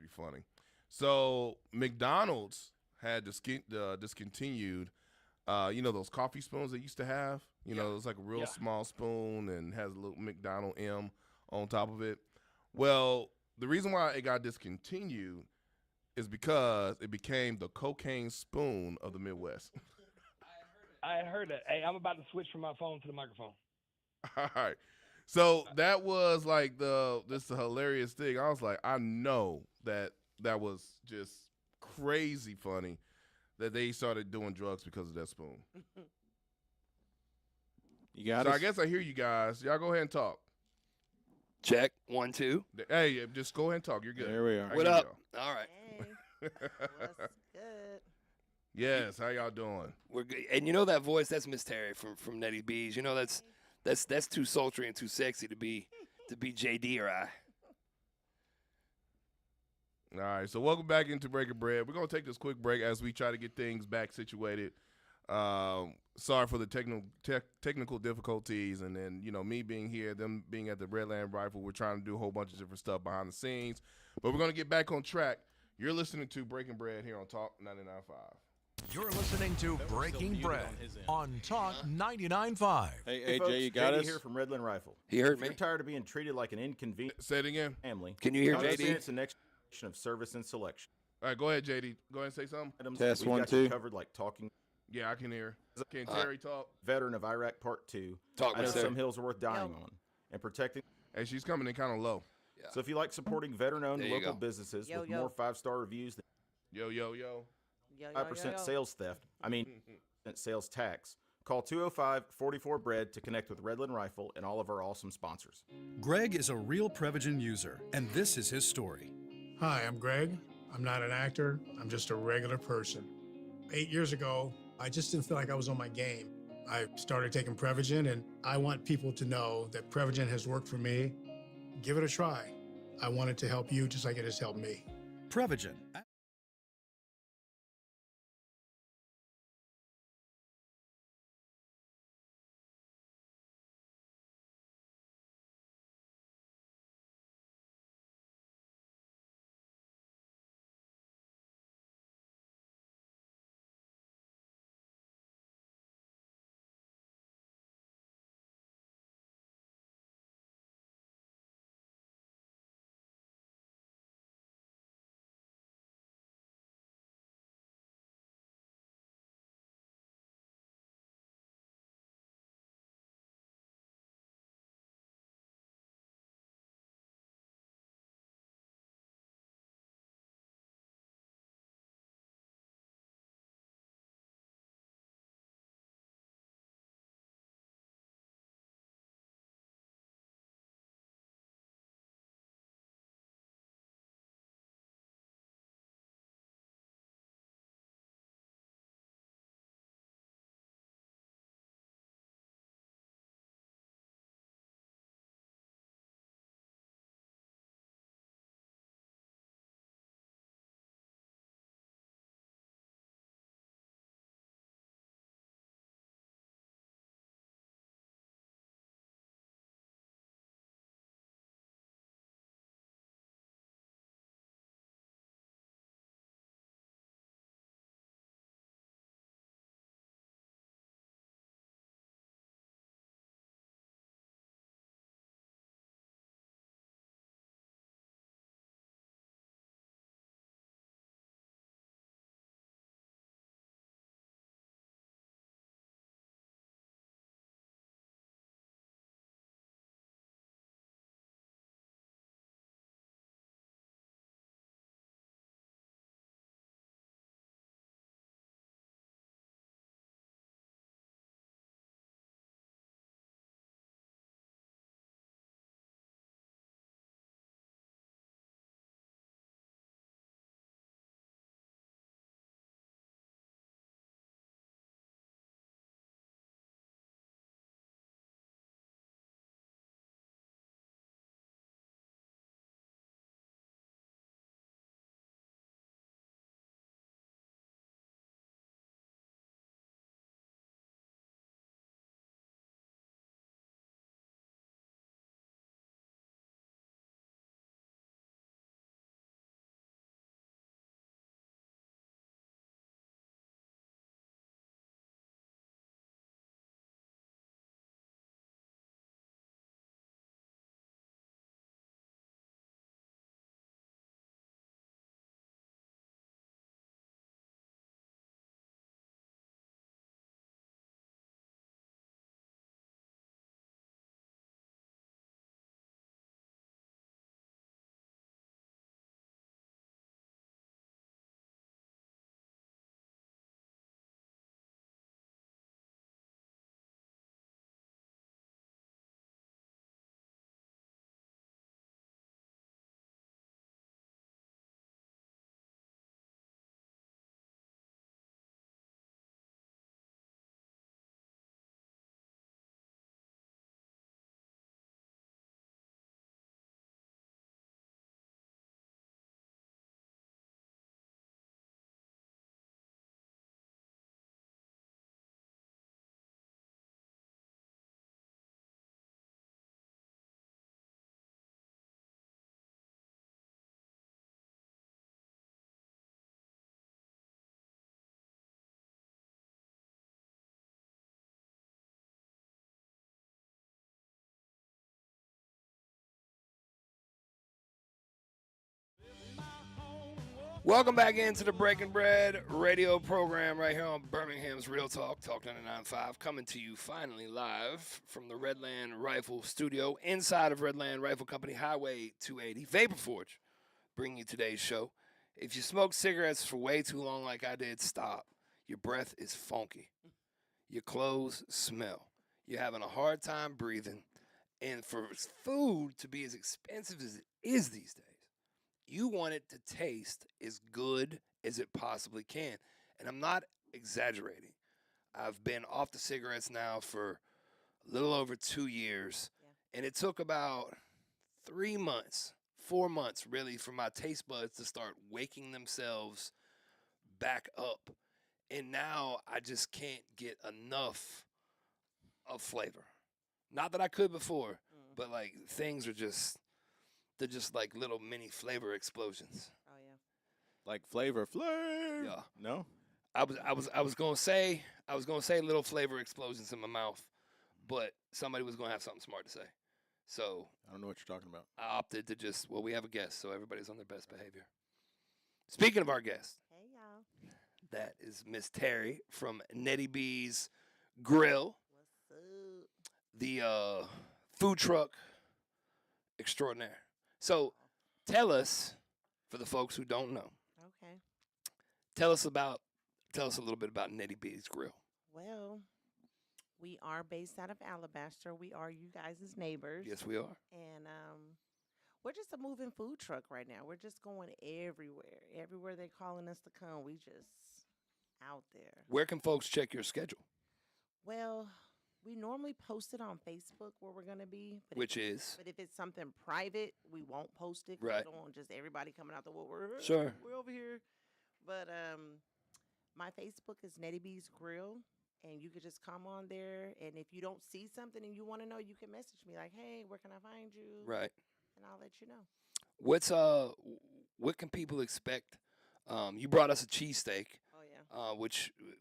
pretty funny. So McDonald's had discontinued, those coffee spoons they used to have. It's like a real small spoon and has a little McDonald M on top of it. Well, the reason why it got discontinued is because it became the cocaine spoon of the Midwest. I heard that. Hey, I'm about to switch from my phone to the microphone. All right. So that was like this hilarious thing. I was like, I know that was just crazy funny that they started doing drugs because of that spoon. You got So us? I guess I hear you guys. Y'all go ahead and talk. Check 1, 2. Hey, just go ahead and talk. You're good. There we are. What up? All right. Hey, what's good? Yes, how y'all doing? We're good. And you know that voice? That's Miss Terry from Nettie B's. You know that's too sultry and too sexy to be JD or I. All right, so welcome back into Breaking Bread. We're going to take this quick break as we try to get things back situated. Sorry for the technical difficulties, and then, me being here, them being at the Redland Rifle. We're trying to do a whole bunch of different stuff behind the scenes, but we're going to get back on track. You're listening to Breaking Bread here on Talk 99.5. You're listening to Breaking Bread on Talk 99.5. Hey, folks, AJ, you got JD us? here from Redland Rifle. He heard If me. you're tired of being treated like an inconvenient Say it again. family, Can you hear understand JD? it's the next generation of service and selection. All right, go ahead, JD. Go ahead and say something. Items Test we've 1, got you 2. covered, like talking Yeah, I can hear. Can Terry talk? veteran of Iraq Part 2. Talk, I know Miss Terry. some hills are worth dying on and protecting. Hey, she's coming in kind of low. Yeah. So if you like supporting veteran-owned There you local go. businesses Yo, with yo. more 5-star reviews than Yo. 5% sales theft, sales tax, call 205-44-BREAD to connect with Redland Rifle and all of our awesome sponsors. Greg is a real Prevagen user, and this is his story. Hi, I'm Greg. I'm not an actor. I'm just a regular person. 8 years ago, I just didn't feel like I was on my game. I started taking Prevagen, and I want people to know that Prevagen has worked for me. Give it a try. I want it to help you just like it has helped me. Prevagen. Welcome back into the Breaking Bread radio program right here on Birmingham's Real Talk, Talk 99.5, coming to you finally live from the Redland Rifle Studio inside of Redland Rifle Company, Highway 280, Vapor Forge, bringing you today's show. If you smoke cigarettes for way too long like I did, stop. Your breath is funky. Your clothes smell. You're having a hard time breathing. And for food to be as expensive as it is these days, you want it to taste as good as it possibly can. And I'm not exaggerating. I've been off the cigarettes now for a little over 2 years. Yeah. And it took about 3 months, 4 months really, for my taste buds to start waking themselves back up. And now I just can't get enough of flavor. Not that I could before, but like things are just... They're just like little mini flavor explosions. Oh yeah. Like flavor. Yeah. No. I was gonna say little flavor explosions in my mouth, but somebody was gonna have something smart to say. So I don't know what you're talking about. I opted to just we have a guest, so everybody's on their best behavior. Speaking of our guest, Hey y'all. that is Miss Terry from Nettie B's Grill. What's up? The food truck extraordinaire. So, tell us, for the folks who don't know, Okay. tell us a little bit about Nettie B's Grill. Well, we are based out of Alabaster. We are you guys' neighbors. Yes, we are. And we're just a moving food truck right now. We're just going everywhere. Everywhere they're calling us to come, we just out there. Where can folks check your schedule? Well, we normally post it on Facebook where we're going to be. But But if it's something private, we won't post it. Right. We don't want just everybody coming out the woodwork. Sure. We're over here. But my Facebook is Nettie B's Grill. And you could just come on there. And if you don't see something and you want to know, you can message me like, hey, where can I find you? Right. And I'll let you know. What can people expect? You brought us a cheesesteak. Oh, yeah.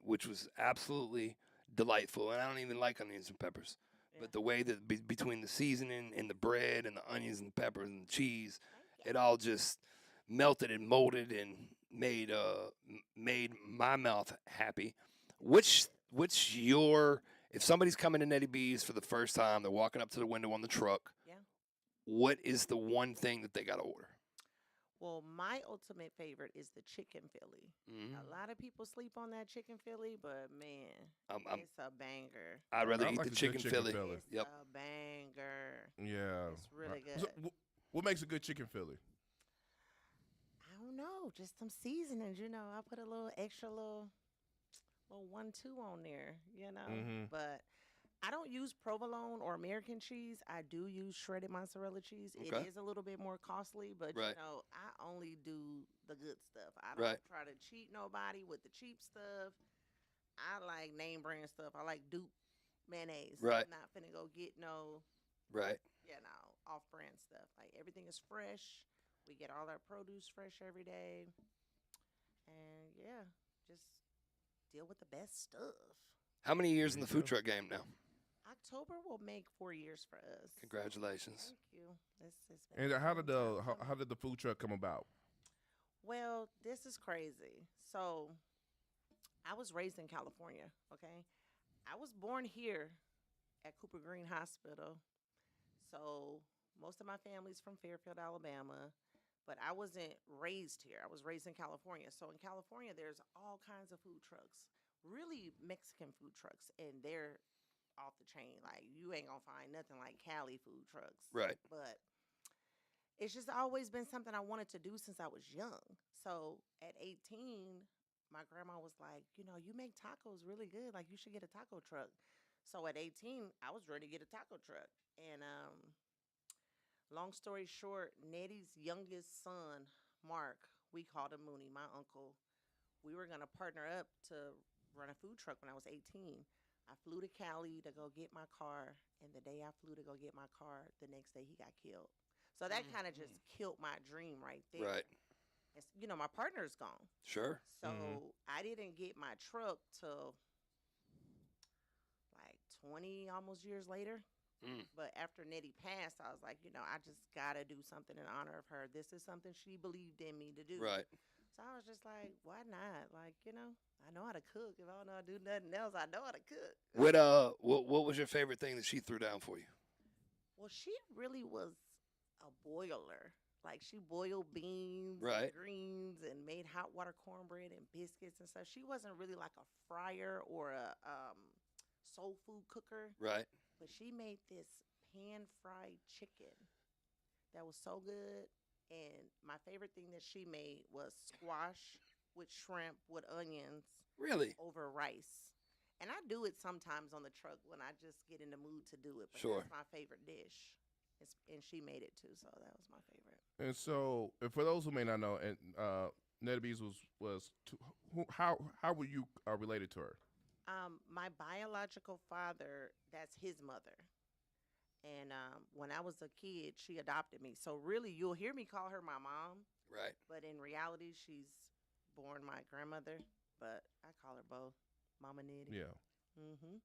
Which was absolutely delightful, and I don't even like onions and peppers. Yeah. But the way that between the seasoning and the bread and the onions and the peppers and the cheese, it all just melted and molded and made my mouth happy. Which if somebody's coming to Nettie B's for the first time, they're walking up to the window on the truck. Yeah. What is the one thing that they got to order? Well, my ultimate favorite is the chicken Philly. Mm-hmm. A lot of people sleep on that chicken Philly, but man, it's a banger. I'd rather eat like the chicken Philly. It's Yep. a banger. Yeah. It's really good. So, what makes a good chicken Philly? I don't know, just some seasonings. I put a little extra little 1-2 on there. But I don't use provolone or American cheese. I do use shredded mozzarella cheese. Okay. It is a little bit more costly, but Right. I only do the good stuff. I don't try to cheat nobody with the cheap stuff. I like name brand stuff. I like dupe mayonnaise. Right. I'm not finna go get no Right. off brand stuff. Like everything is fresh. We get all our produce fresh every day. And just deal with the best stuff. How many years in the food truck game now? October will make 4 years for us. Congratulations. Thank you. And how did the food truck come about? Well, this is crazy. So, I was raised in California, okay? I was born here at Cooper Green Hospital. So, most of my family's from Fairfield, Alabama, but I wasn't raised here. I was raised in California. So, in California, there's all kinds of food trucks, really Mexican food trucks, and they're off the chain. Like, you ain't gonna find nothing like Cali food trucks. Right. But it's just always been something I wanted to do since I was young. So at 18, my grandma was like, you make tacos really good. Like, you should get a taco truck. So at 18, I was ready to get a taco truck. And long story short, Nettie's youngest son, Mark, we called him Mooney, my uncle. We were going to partner up to run a food truck when I was 18. I flew to Cali to go get my car, and the day I flew to go get my car, the next day he got killed. So that kind of just killed my dream right there. Right. It's, my partner's gone. Sure. So I didn't get my truck till like 20 almost years later. But after Nettie passed, I was like, I just got to do something in honor of her. This is something she believed in me to do. Right. So I was just like, why not? Like, I know how to cook. If I don't know how to do nothing else, I know how to cook. What was your favorite thing that she threw down for you? Well, she really was a boiler. Like she boiled beans, Right. and greens, and made hot water cornbread and biscuits and stuff. She wasn't really like a fryer or a soul food cooker, Right. but she made this pan fried chicken that was so good. And my favorite thing that she made was squash with shrimp with onions Really? over rice. And I do it sometimes on the truck when I just get in the mood to do it. But Sure. that's my favorite dish. And she made it too, so that was my favorite. And so, and for those who may not know, and Netta Bees how were you related to her? My biological father, that's his mother. And when I was a kid, she adopted me. So really, you'll hear me call her my mom. Right. But in reality, she's born my grandmother. But I call her both, Mama Nitty. Yeah. Mm-hmm.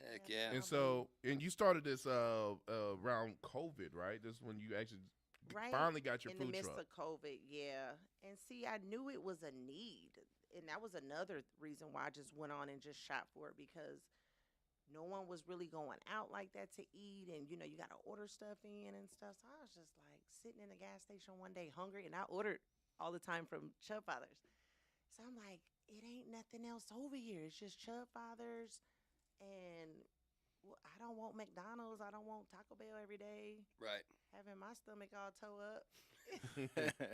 Heck yeah. And so, and you started this around COVID, right? This is when you actually finally got your in food the midst truck. of COVID, yeah. And see, I knew it was a need, and that was another reason why I just went on and just shot for it, because no one was really going out like that to eat, and you got to order stuff in and stuff. So I was just like sitting in the gas station one day hungry, and I ordered all the time from Chub Fathers. So I'm like, it ain't nothing else over here. It's just Chub Fathers, and I don't want McDonald's. I don't want Taco Bell every day. Right. Having my stomach all toe up.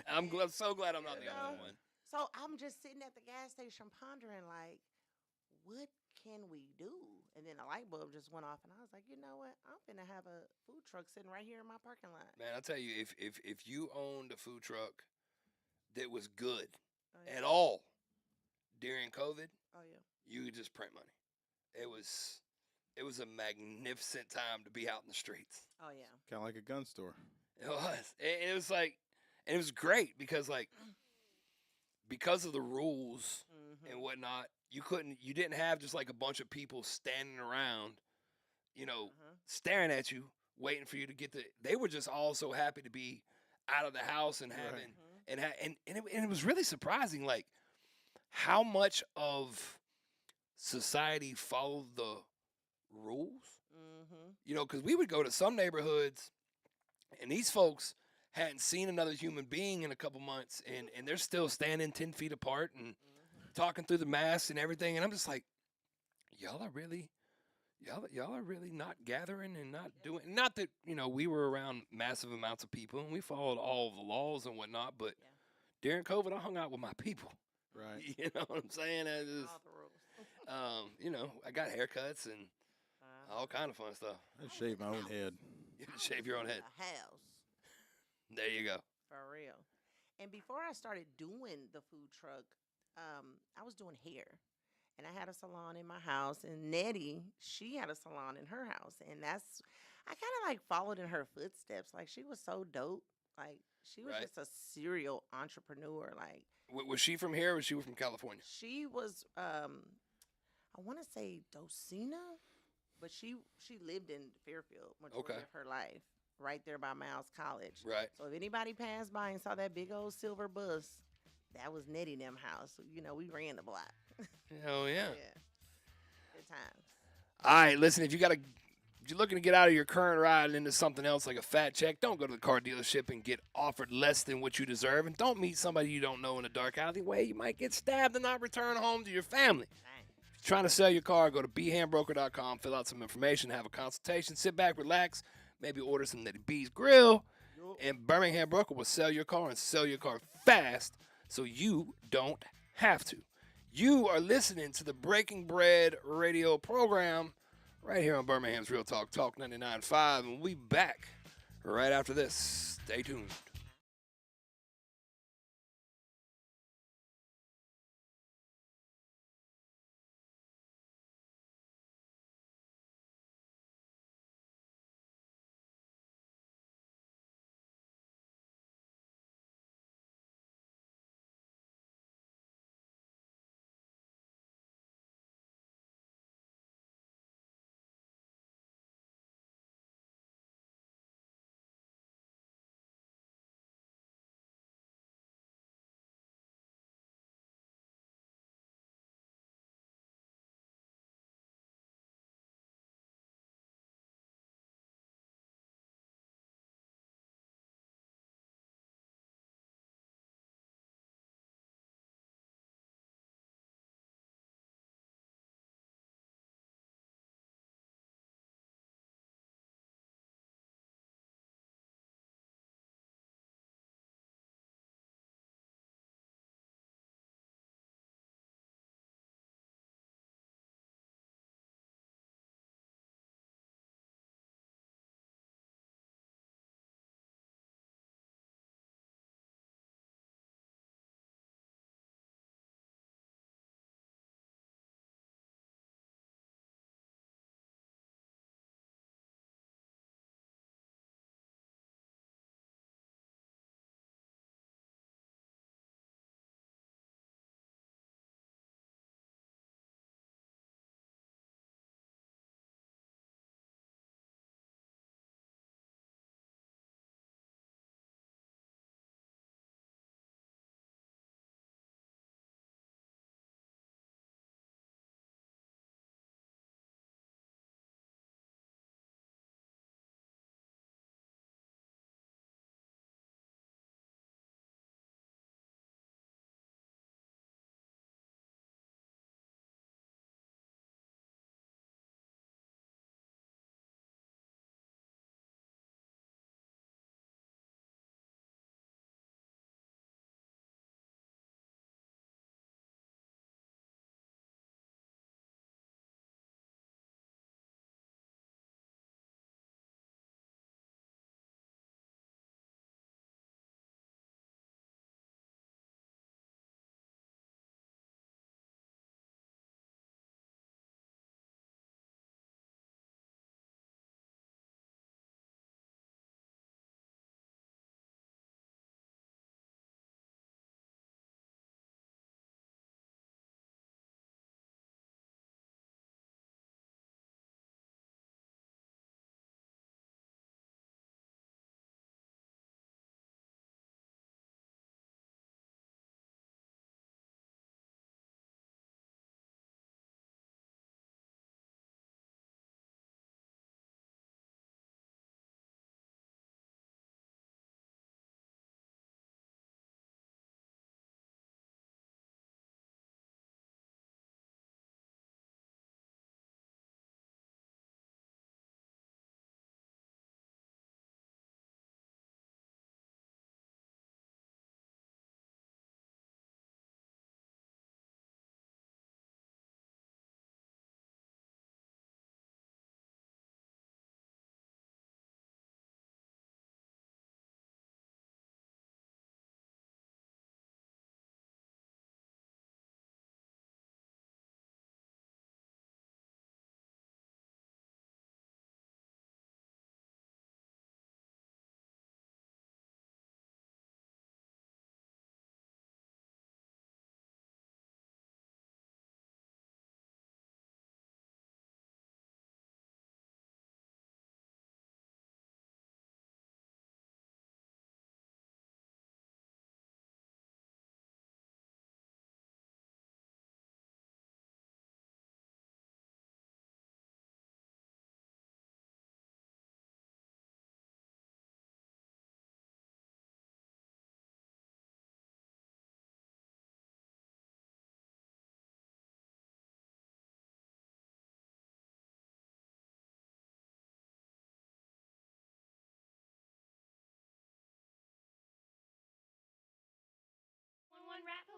I'm so glad I'm not the only one. So I'm just sitting at the gas station pondering, like, what can we do? And then a light bulb just went off, and I was like, you know what? I'm gonna have a food truck sitting right here in my parking lot. Man, I'll tell you, if you owned a food truck that was good yeah. at all during COVID, yeah, you could just print money. It was a magnificent time to be out in the streets. Oh yeah. Kind of like a gun store. It was. And it was like, and it was great because because of the rules and whatnot, you didn't have just like a bunch of people standing around, staring at you, waiting for you to get they were just all so happy to be out of the house and having, and it was really surprising, like how much of society followed the rules, because we would go to some neighborhoods and these folks hadn't seen another human being in a couple months, and they're still standing 10 feet apart and talking through the masks and everything. And I'm just like, y'all are really not gathering and not doing, not that, we were around massive amounts of people and we followed all of the laws and whatnot, but during COVID, I hung out with my people. Right. You know what I'm saying? I just, all the rules. I got haircuts and all kind of fun stuff. I shave my own head. You shave your own head. A house. There you go. For real. And before I started doing the food truck, I was doing hair. And I had a salon in my house. And Nettie, she had a salon in her house. And I kind of like followed in her footsteps. Like, she was so dope. Like, she was just a serial entrepreneur. Like, was she from here or was she from California? She was, I want to say Docena, but she lived in Fairfield majority of her life. Right there by Miles College. Right. So if anybody passed by and saw that big old silver bus, that was Nettie and them house. We ran the block. Hell yeah. Yeah. Good times. All right, listen, if you're looking to get out of your current ride and into something else like a fat check, don't go to the car dealership and get offered less than what you deserve. And don't meet somebody you don't know in a dark alleyway. You might get stabbed and not return home to your family. If you're trying to sell your car, go to bhandbroker.com, fill out some information, have a consultation, sit back, relax. Maybe order some Nettie B's Grill, and Birmingham Broker will sell your car and sell your car fast so you don't have to. You are listening to the Breaking Bread radio program right here on Birmingham's Real Talk, Talk 99.5, and we'll be back right after this. Stay tuned.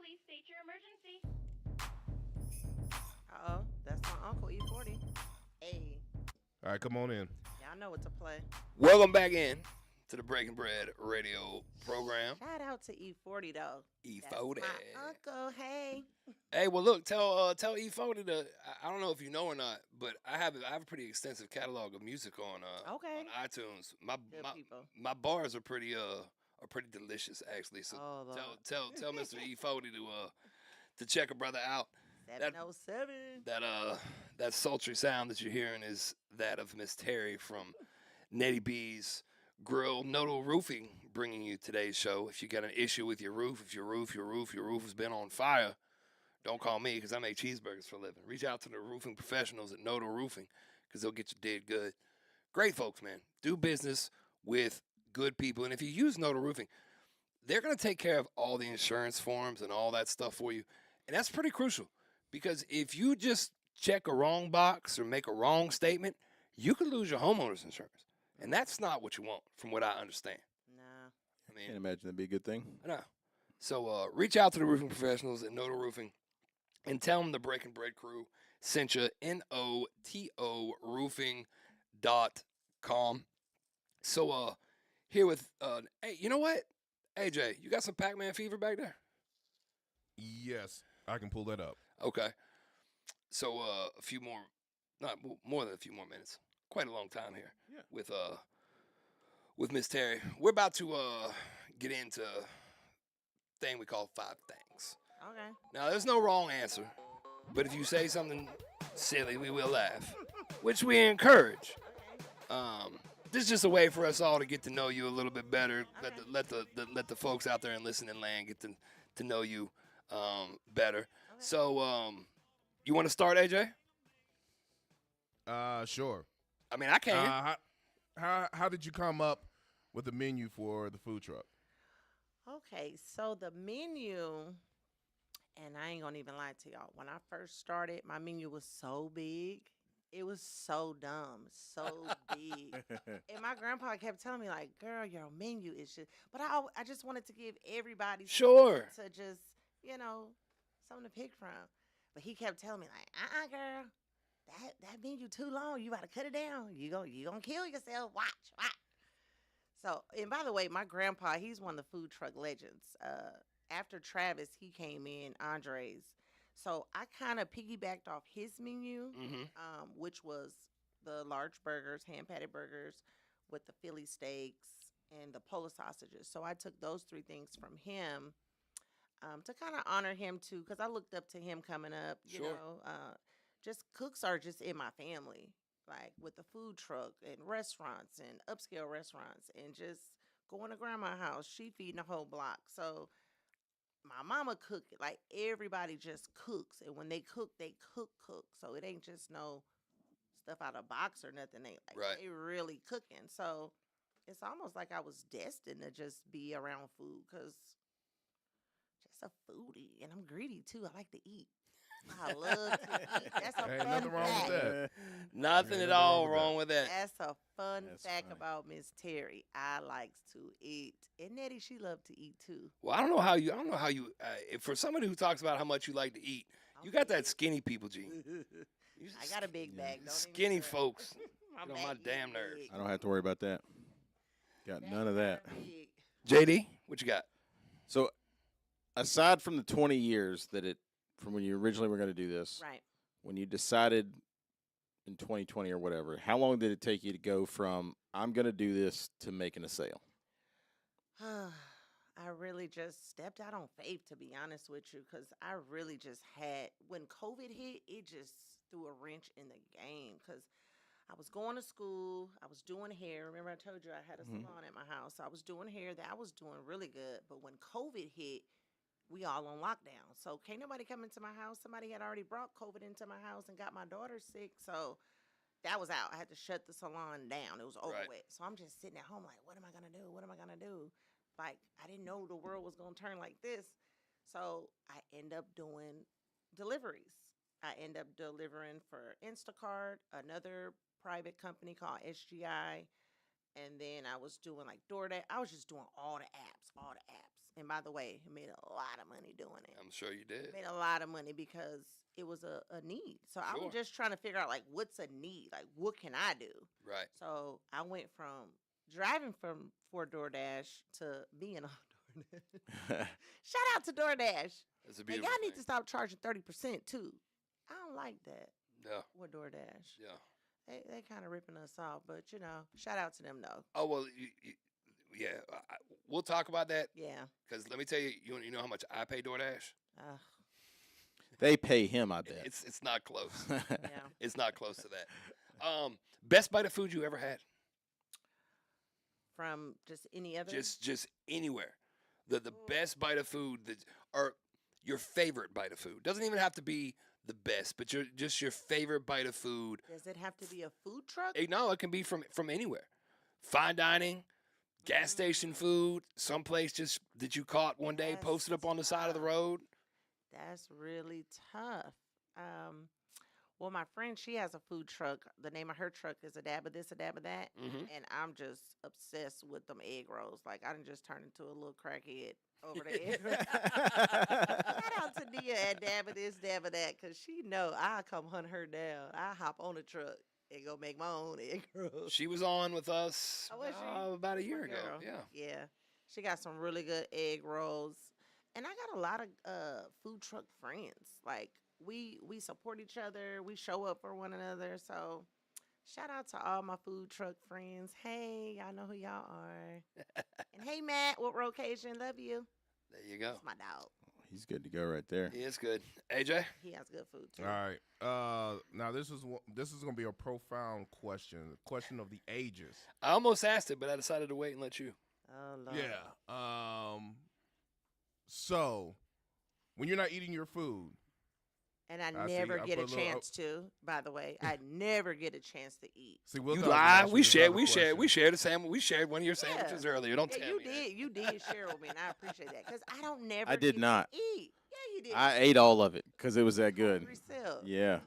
Please state your emergency. Uh-oh, that's my uncle E40. Hey, All right, come on in. y'all know what to play. Welcome back in to the Breaking Bread radio program. Shout out to E40 though. E40. That's my uncle. Hey. Hey, well, look, tell E40 to. I don't know if you know or not, but I have a pretty extensive catalog of music on iTunes. My bars are pretty delicious actually. So tell Mr. E40 to check a brother out. 707. That sultry sound that you're hearing is that of Miss Terry from Nettie B's Grill Nodal Roofing, bringing you today's show. If you got an issue with your roof, if your roof has been on fire, don't call me because I make cheeseburgers for a living. Reach out to the roofing professionals at Nodal Roofing because they'll get you did good. Great folks, man. Do business with good people. And if you use Nodal Roofing, they're going to take care of all the insurance forms and all that stuff for you. And that's pretty crucial because if you just check a wrong box or make a wrong statement, you could lose your homeowner's insurance. And that's not what you want, from what I understand. Nah. I can't imagine that'd be a good thing. I know. So reach out to the roofing professionals at Nodal Roofing and tell them the Breaking Bread crew sent you, NOTO roofing.com. So here with, hey, you know what? AJ, you got some Pac-Man fever back there? Yes, I can pull that up. Okay. So a few more, not more than a few more minutes. Quite a long time here with Miss Terry. We're about to get into a thing we call 5 things. Okay. Now, there's no wrong answer, but if you say something silly, we will laugh, which we encourage. This is just a way for us all to get to know you a little bit better. Okay. Let the folks out there in listening land get to know you better. Okay. So, you want to start, AJ? Sure. I mean, I can. How did you come up with the menu for the food truck? Okay, so the menu, and I ain't gonna even lie to y'all. When I first started, my menu was so big. It was so dumb, so big. And my grandpa kept telling me, like, girl, your menu is just, but I just wanted to give everybody sure to just, something to pick from. But he kept telling me, like, girl, that menu too long. You gotta cut it down. You gonna kill yourself. Watch. So, and by the way, my grandpa, he's one of the food truck legends. After Travis, he came in, Andres. So I kind of piggybacked off his menu, which was the large burgers, hand-patted burgers with the Philly steaks and the Polish sausages. So I took those 3 things from him to kind of honor him, too, because I looked up to him coming up, you know. Just cooks are just in my family, like with the food truck and restaurants and upscale restaurants and just going to grandma's house. She feeding the whole block. So my mama cooked it. Like everybody just cooks. And when they cook. So it ain't just no stuff out of box or nothing. They really cooking. So it's almost like I was destined to just be around food because just a foodie. And I'm greedy too. I like to eat. I love to eat. That's a fun nothing wrong fact. with that. Nothing at all wrong with that. That's a fun fact about Miss Terry. I likes to eat, and Nettie, she loved to eat too. Well, I don't know how you. For somebody who talks about how much you like to eat, you got that skinny people gene. I got a big bag. Don't skinny folks. Get on my damn nerves. I don't have to worry about that. Got none of that. JD, what you got? So, aside from the 20 years from when you originally were going to do this, right? When you decided in 2020 or whatever, how long did it take you to go from I'm going to do this to making a sale? I really just stepped out on faith, to be honest with you, because I really just had, when COVID hit, it just threw a wrench in the game because I was going to school, I was doing hair. Remember I told you I had a salon at my house. So I was doing hair that I was doing really good, but when COVID hit, we all on lockdown. So can't nobody come into my house. Somebody had already brought COVID into my house and got my daughter sick. So that was out. I had to shut the salon down. It was over with. So I'm just sitting at home like, what am I going to do? What am I going to do? Like, I didn't know the world was going to turn like this. So I end up doing deliveries. I end up delivering for Instacart, another private company called SGI. And then I was doing like DoorDash. I was just doing all the apps. And by the way, I made a lot of money doing it. I'm sure you did. Made a lot of money because it was a need. So I Sure. was just trying to figure out, like, what's a need? Like, what can I do? Right. So I went from driving for DoorDash to being on DoorDash. Shout out to DoorDash. It's a And beautiful y'all need thing. to stop charging 30% too. I don't like that Yeah. with DoorDash. Yeah. They kind of ripping us off, but shout out to them though. Oh, well, yeah. We'll talk about that Yeah. because let me tell you, you know how much I pay DoorDash? They pay him, I bet. It's not close. Yeah. It's not close to that. Best bite of food you ever had? From just any other? Just anywhere. The best bite of food or your favorite bite of food. Doesn't even have to be the best, but your favorite bite of food. Does it have to be a food truck? No, it can be from anywhere. Fine dining, gas station food, someplace just that you caught one day, That's posted up on the side of the road. That's really tough. Well, my friend, she has a food truck. The name of her truck is A Dab of This, A Dab of That. Mhm. And I'm just obsessed with them egg rolls. Like, I done just turned into a little crackhead over the egg rolls. Shout out to Nia at Dab of This, Dab of That, because she know I come hunt her down. I hop on the truck and go make my own egg rolls. She was on with us Oh, was she? about a year ago. Girl. Yeah. Yeah. She got some really good egg rolls. And I got a lot of food truck friends. Like, we support each other. We show up for one another. So shout out to all my food truck friends. Hey, y'all know who y'all are. And hey, Matt, what Rocation? Love you. There you go. That's my dog. He's good to go right there. He is good. AJ? He has good food too. All right. Now this is gonna be a profound question. The question of the ages. I almost asked it, but I decided to wait and let you. Oh, Lord. Yeah. So when you're not eating your food, And I I see. never I get a put a little- chance to, by the way. I never get a chance to eat. see, we'll You talk lie. about We this shared. other We shared. We question. shared a sandwich. We shared one of your sandwiches earlier. Don't Yeah, tell you me did. You did share with me, and I appreciate that because I don't never. I did get not. To eat. Yeah, you did. I ate all of it because it was that good. Hungry self. Yeah.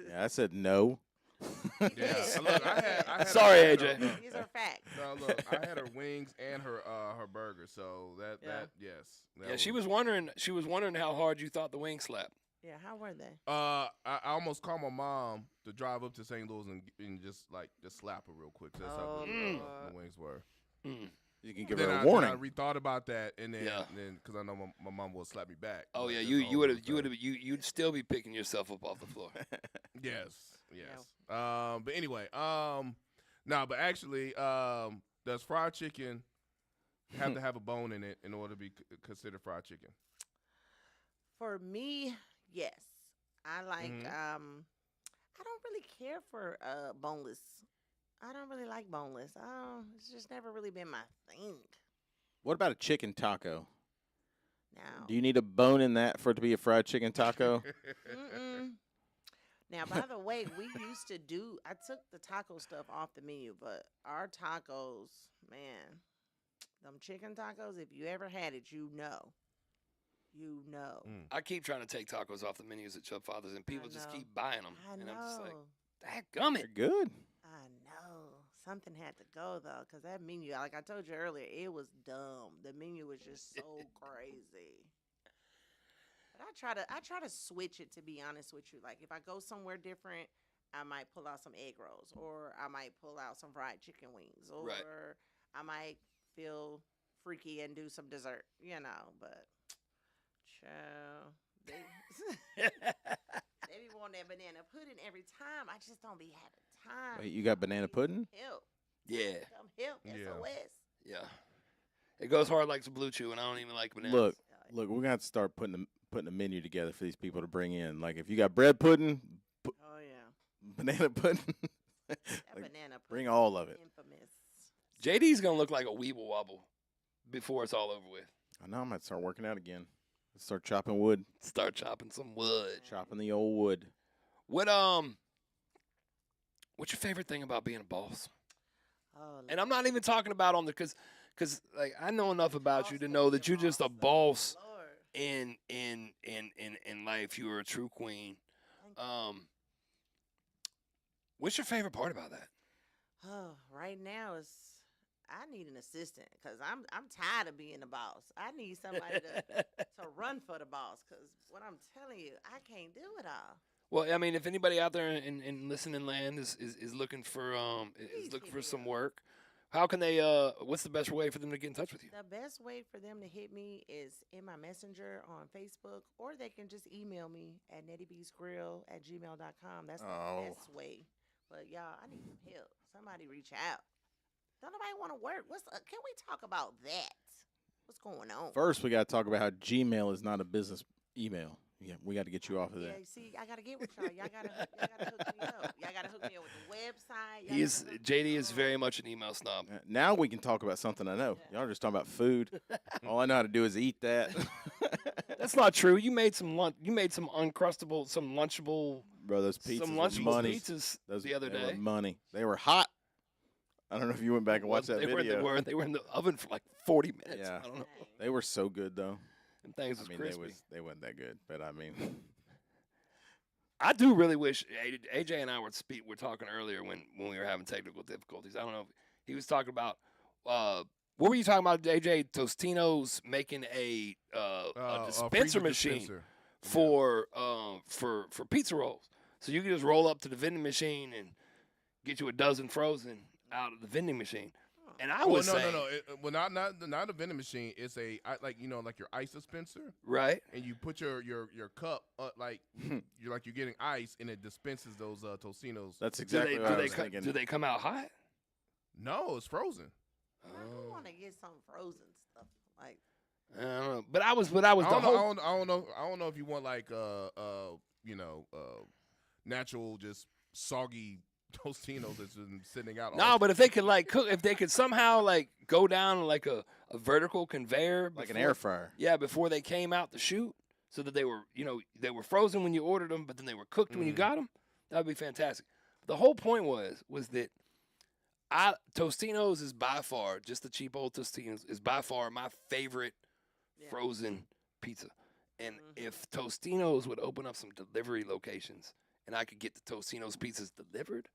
Yeah, I said no. Yeah. Look, I had Sorry, I had AJ. These are facts. No, look, I had her wings and her burger. So that yes. that Yeah, she was wondering. She was wondering how hard you thought the wing slapped. Yeah, how were they? I almost called my mom to drive up to St. Louis and just slap her real quick. That's how Oh, good Lord. the wings were. You can give Then her a I warning. rethought about that, and then Yeah. because I know my mom will slap me back. Oh Like, yeah, that's you the whole would other have thing. you'd still be picking yourself up off the floor. Yes. But anyway, no, but actually, does fried chicken have to have a bone in it in order to be considered fried chicken? For me, yes. I like. Mhm. I don't really care for boneless. I don't really like boneless. It's just never really been my thing. What about a chicken taco? Now, Do you need a bone in that for it to be a fried chicken taco? mm-mm. Now, by the way, we used to do. I took the taco stuff off the menu, but our tacos, man, them chicken tacos. If you ever had it, you know. I keep trying to take tacos off the menus at Chubb Fathers, and people just know. keep buying them. I and know. I'm just like, dadgummit. They're good. I know. Something had to go though, because that menu, like I told you earlier, it was dumb. The menu was just so crazy. But I try to switch it, to be honest with you. Like if I go somewhere different, I might pull out some egg rolls, or I might pull out some fried chicken wings, or Right. I might feel freaky and do some dessert, but child, they be wanting that banana pudding every time. I just don't be having time. Wait, you got banana pudding? Help. Yeah, Come help. Yeah. SOS. yeah. It goes hard like some blue chew, and I don't even like bananas. Look, we're gonna have to start putting a menu together for these people to bring in. Like if you got bread pudding, Oh yeah. banana pudding, That like, banana bring pudding all is of it. Infamous. JD's gonna look like a weeble wobble before it's all over with. I know I might start working out again. Start chopping wood, Start chopping some wood. chopping the old wood. What's your favorite thing about being a boss? Oh, And I'm not even talking about on the because like I know enough about you to know that you're just a boss Lord. in life. You are a true queen. Thank you. What's your favorite part about that? Oh, right now I need an assistant because I'm tired of being the boss. I need somebody to run for the boss because what I'm telling you, I can't do it all. Well, I mean, if anybody out there in listening land is looking for some work, how can they? What's the best way for them to get in touch with you? The best way for them to hit me is in my messenger on Facebook, or they can just email me at nettybeesgrill@gmail.com. That's the best way. But y'all, I need some help. Somebody reach out. Don't nobody want to work. Can we talk about that? What's going on? First, we got to talk about how Gmail is not a business email. Yeah, we got to get you off of that. Yeah, see, I gotta get with y'all. Y'all gotta hook me up. Y'all gotta hook me up with the website. JD is very much an email snob. Now we can talk about something I know. Y'all are just talking about food. All I know how to do is eat that. That's not true. You made some lunch. You made some uncrustable, some lunchable. Bro, those pizzas some were lunchable money. Pizzas the other day. Were money. They were hot. I don't know if you went back and watched that video. They were in the oven for like 40 minutes. Yeah. I don't know. They were so good though. And things was crispy. They weren't that good, but I mean. I do really wish AJ and I were talking earlier when we were having technical difficulties. I don't know if he was talking about what were you talking about, AJ? Tostino's making a dispenser machine for pizza rolls. So you can just roll up to the vending machine and get you a dozen frozen out of the vending machine. And I would say well, not a vending machine. It's like your ice dispenser, right? And you put your cup like you're getting ice, and it dispenses those Tostinos. That's exactly what I was thinking. Do they come out hot? No, it's frozen. I want to get some frozen stuff like. I don't know, but I don't know if you want like natural just soggy Tostinos that's been sitting out. No, but if they could cook, if they could somehow go down like a vertical conveyor, like an air fryer. Yeah, before they came out the chute, so that they were they were frozen when you ordered them, but then they were cooked when you got them. That would be fantastic. The whole point was that Tostino's is by far, just the cheap old Tostino's is by far my favorite frozen pizza. And if Tostino's would open up some delivery locations and I could get the Tostino's pizzas delivered,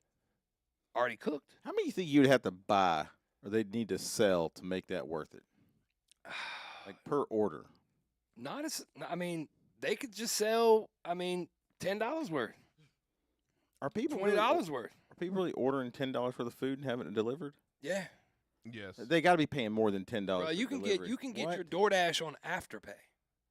already cooked. How many you think you'd have to buy or they'd need to sell to make that worth it? Like per order? They could just sell, $10 worth. Are people $20 worth? Are people really ordering $10 worth of food and having it delivered? Yeah. Yes. They got to be paying more than $10. Bro, you can get your DoorDash on Afterpay.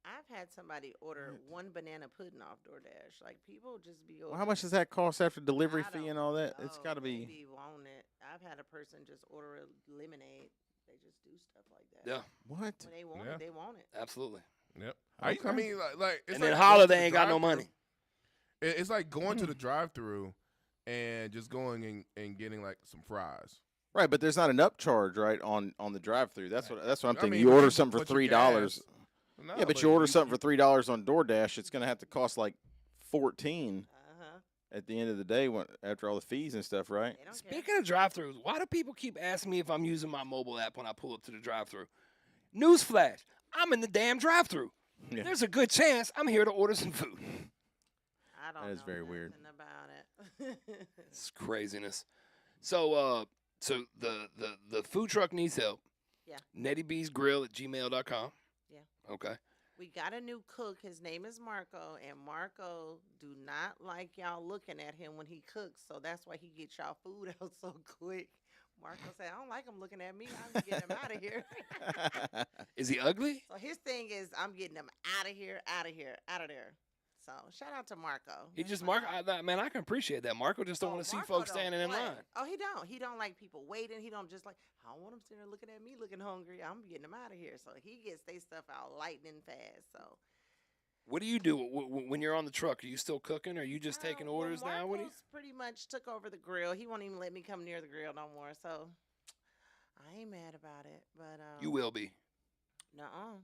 I've had somebody order one banana pudding off DoorDash. Like people just be. Well, how much does that cost after delivery fee and all that? It's got to be. Maybe want it. I've had a person just order a lemonade. They just do stuff like that. Yeah. What? When they want it, they want it. Absolutely. Yep. Okay. I mean, like it's and like then holler, they ain't got no money. It's like going to the drive-through and just going and getting like some fries. Right, but there's not an upcharge, right, on the drive-through. That's what I'm thinking. You order something for $3. No, yeah, but you order something for $3 on DoorDash, it's going to have to cost like $14 at the end of the day after all the fees and stuff, right? Speaking of drive-thrus, why do people keep asking me if I'm using my mobile app when I pull up to the drive-thru? Newsflash, I'm in the damn drive-thru. Yeah. There's a good chance I'm here to order some food. I don't know. That is very weird. About it. It's craziness. So the food truck needs help. Yeah. nettybeesgrill@gmail.com. Yeah. Okay. We got a new cook. His name is Marco, and Marco do not like y'all looking at him when he cooks, so that's why he gets y'all food out so quick. Marco said, I don't like him looking at me. I'm getting him out of here. Is he ugly? So his thing is, I'm getting him out of here, out of here, out of there. So shout out to Marco. He just man, I can appreciate that. Marco just don't want to see folks standing in line. Oh, he don't. He don't like people waiting. He don't just like, I don't want him sitting there looking at me, looking hungry. I'm getting him out of here. So he gets their stuff out lightning fast. So. What do you do when you're on the truck? Are you still cooking, or are you just taking orders now? What do you? Pretty much took over the grill. He won't even let me come near the grill no more. So I ain't mad about it. But you will be. Nuh-uh.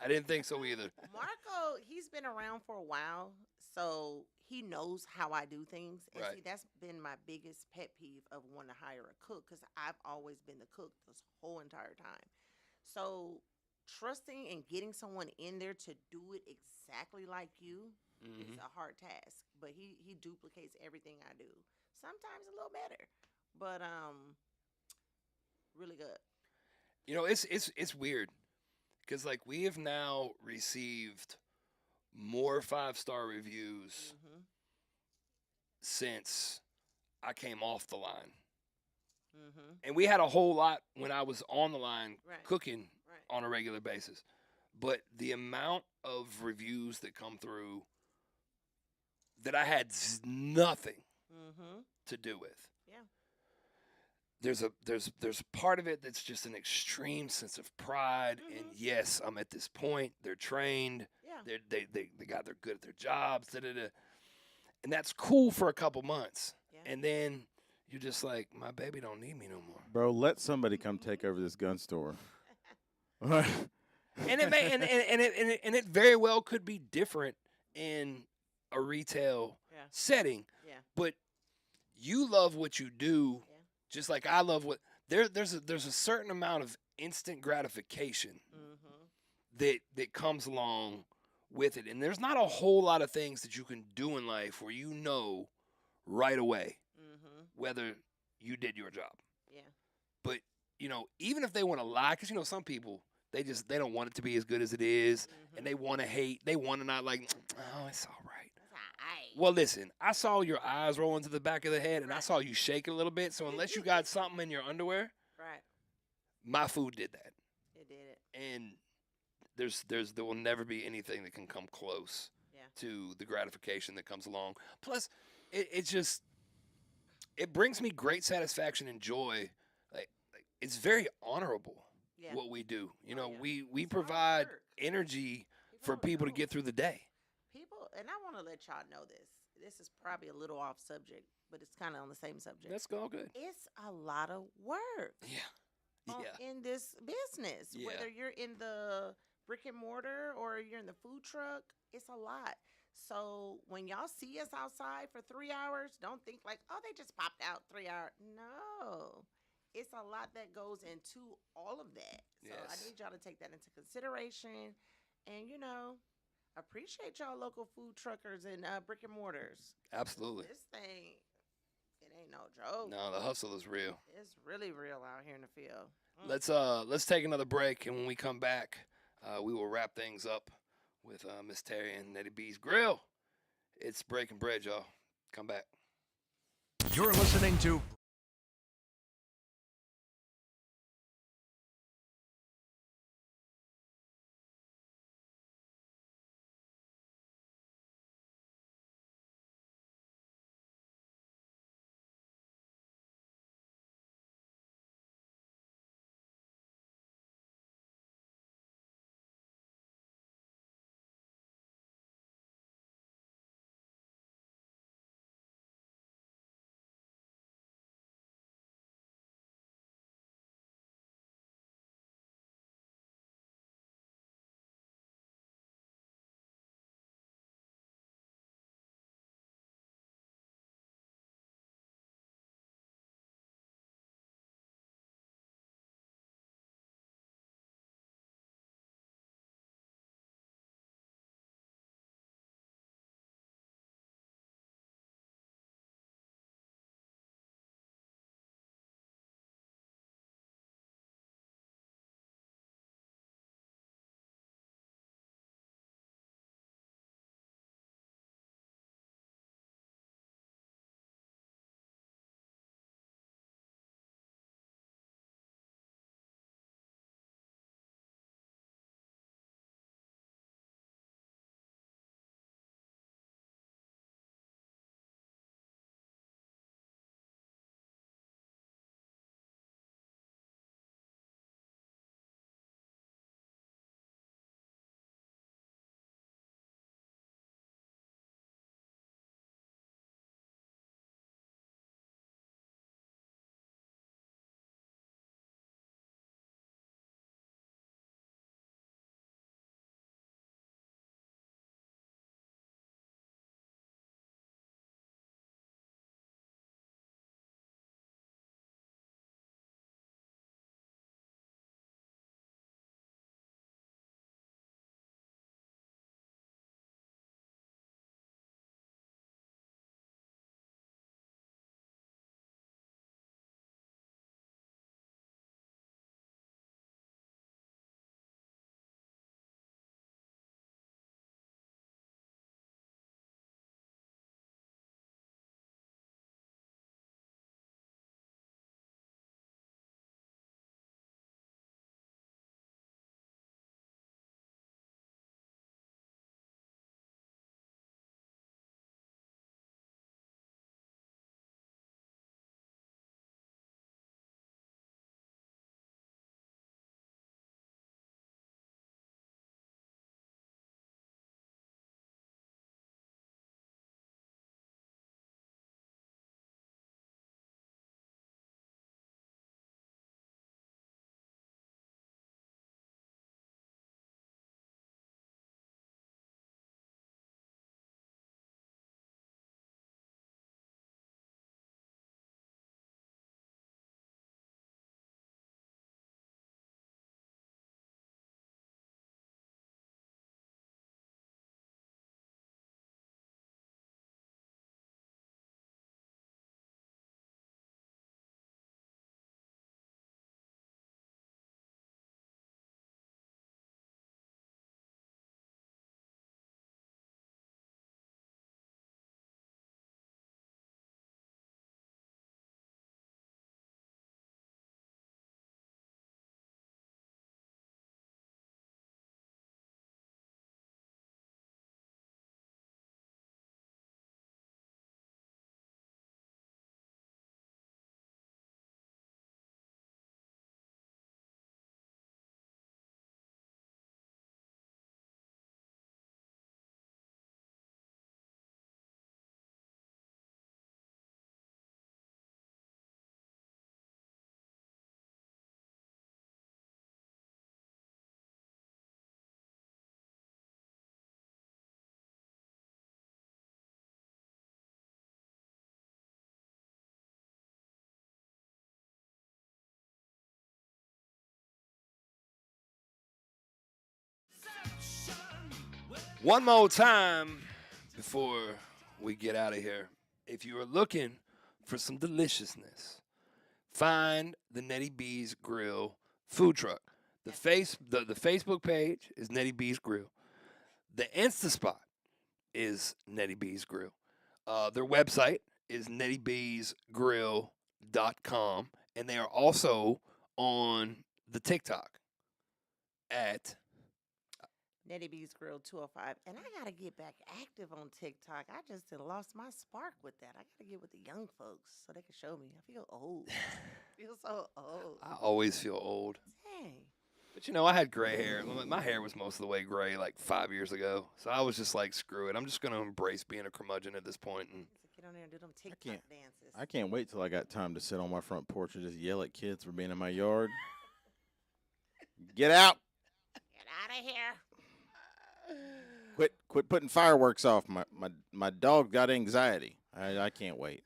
I didn't think so either. Marco, he's been around for a while, so he knows how I do things. And right. See, that's been my biggest pet peeve of wanting to hire a cook, because I've always been the cook this whole entire time. So trusting and getting someone in there to do it exactly like you is a hard task. But he duplicates everything I do. Sometimes a little better. But really good. You know, it's weird because like we have now received more 5-star reviews Mm-hmm. since I came off the line. Mm-hmm. And we had a whole lot when I was on the line Right. cooking Right. on a regular basis. But the amount of reviews that come through that I had nothing Mm-hmm. to do with. Yeah. There's part of it that's just an extreme sense of pride, and yes, I'm at this point. They're trained. Yeah. They're good at their jobs. And that's cool for a couple months, Yeah. and then you're just like, my baby don't need me no more. Bro, let somebody come take over this gun store. And it may and it very well could be different in a retail setting. Yeah. But you love what you do, Yeah. just like I love what there's a certain amount of instant gratification Mm-hmm. that comes along with it. And there's not a whole lot of things that you can do in life where you know right away Mm-hmm. whether you did your job. Yeah. But, you know, even if they want to lie, because, you know, some people, they don't want it to be as good as it is, and they want to hate. They want to not like, oh, it's all right. That's all right. Well, listen, I saw your eyes rolling to the back of the head, and I saw you shake it a little bit. So unless you got something in your underwear, Right. my food did that. It did it. And there will never be anything that can come close to the gratification that comes along. Plus, it brings me great satisfaction and joy. Like it's very honorable what we do. You know, we provide energy for people to get through the day. People, and I want to let y'all know this. This is probably a little off subject, but it's kind of on the same subject. That's all good. It's a lot of work. Yeah. In this business, Yeah. whether you're in the brick and mortar or you're in the food truck, it's a lot. So when y'all see us outside for 3 hours, don't think like, oh, they just popped out 3 hours. No, it's a lot that goes into all of that. So I Yes. need y'all to take that into consideration, and appreciate y'all local food truckers and brick and mortars. Absolutely. This thing, it ain't no joke. No, the hustle is real. It's really real out here in the field. Let's take another break, and when we come back, we will wrap things up with Miss Terry and Nettie B's Grill. It's Breaking Bread, y'all. Come back. You're listening to One more time before we get out of here. If you are looking for some deliciousness, find the Nettie B's Grill food truck. The Facebook page is Nettie B's Grill. The Insta spot is Nettie B's Grill. Their website is nettiebsgrill.com, and they are also on the TikTok at Nettie B's Grill 205. And I got to get back active on TikTok. I just done lost my spark with that. I got to get with the young folks so they can show me. I feel old. I feel so old. I always feel old. Dang. But, I had gray hair. My hair was most of the way gray like 5 years ago. So I was just like, screw it. I'm just going to embrace being a curmudgeon at this point. And get on there and do them TikTok dances. I can't wait till I got time to sit on my front porch and just yell at kids for being in my yard. Get out. Get out of here. Quit putting fireworks off. My dog got anxiety. I can't wait.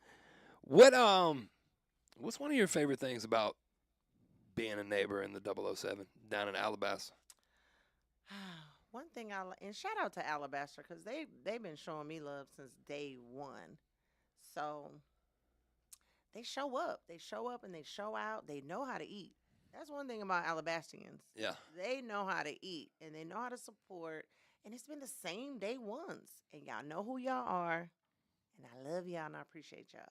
what's one of your favorite things about being a neighbor in the 007 down in Alabaster? One thing and shout out to Alabaster because they've been showing me love since day one. So they show up and they show out. They know how to eat. That's one thing about Alabastrians. Yeah. They know how to eat and they know how to support. And it's been the same day ones. And y'all know who y'all are. And I love y'all and I appreciate y'all.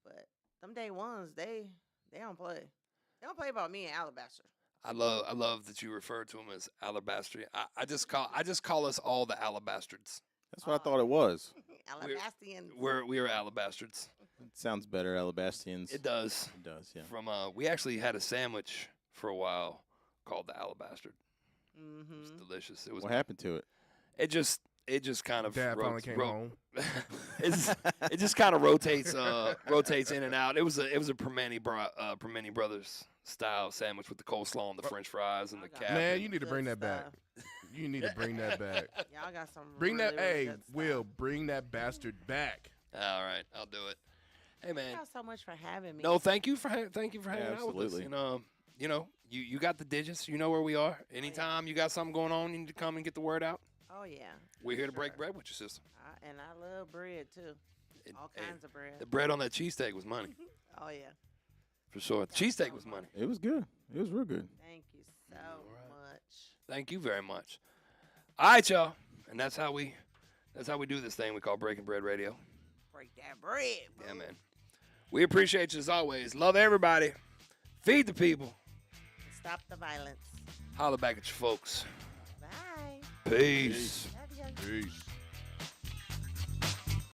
But them day ones, they don't play. They don't play about me and Alabaster. I love that you refer to them as Alabaster. I just call us all the Alabastards. That's what I thought it was. Alabastrians. We are Alabastards. It sounds better, Alabastians. It does. It does, yeah. From we actually had a sandwich for a while called the Alabastard. Mm-hmm. It was delicious. It was. What happened to it? It just kind of Dad finally came home. it just kind of rotates in and out. It was a Permane Brothers style sandwich with the coleslaw and the French fries and the cap. Man, you need to bring that back. You need to bring that back. Y'all got some. Bring really, that. really Hey, good stuff. Will, bring that bastard back. All right, I'll do it. Hey, man. Thank y'all so much for having me. No, thank you for hanging out with us. Absolutely. And you got the digits. You know where we are. Anytime you got something going on, you need to come and get the word out. Oh yeah. We're here to break bread with you, sister. And I love bread too. All kinds of bread. The bread on that cheesesteak was money. Oh yeah. For sure. The cheesesteak was money. It was good. It was real good. Thank you so much. Thank you very much. All right, y'all. And that's how we do this thing we call Breaking Bread Radio. Break that bread, bro. Yeah, man. We appreciate you as always. Love everybody. Feed the people. Stop the violence. Holler back at your folks. Bye. Peace. Love you. Peace.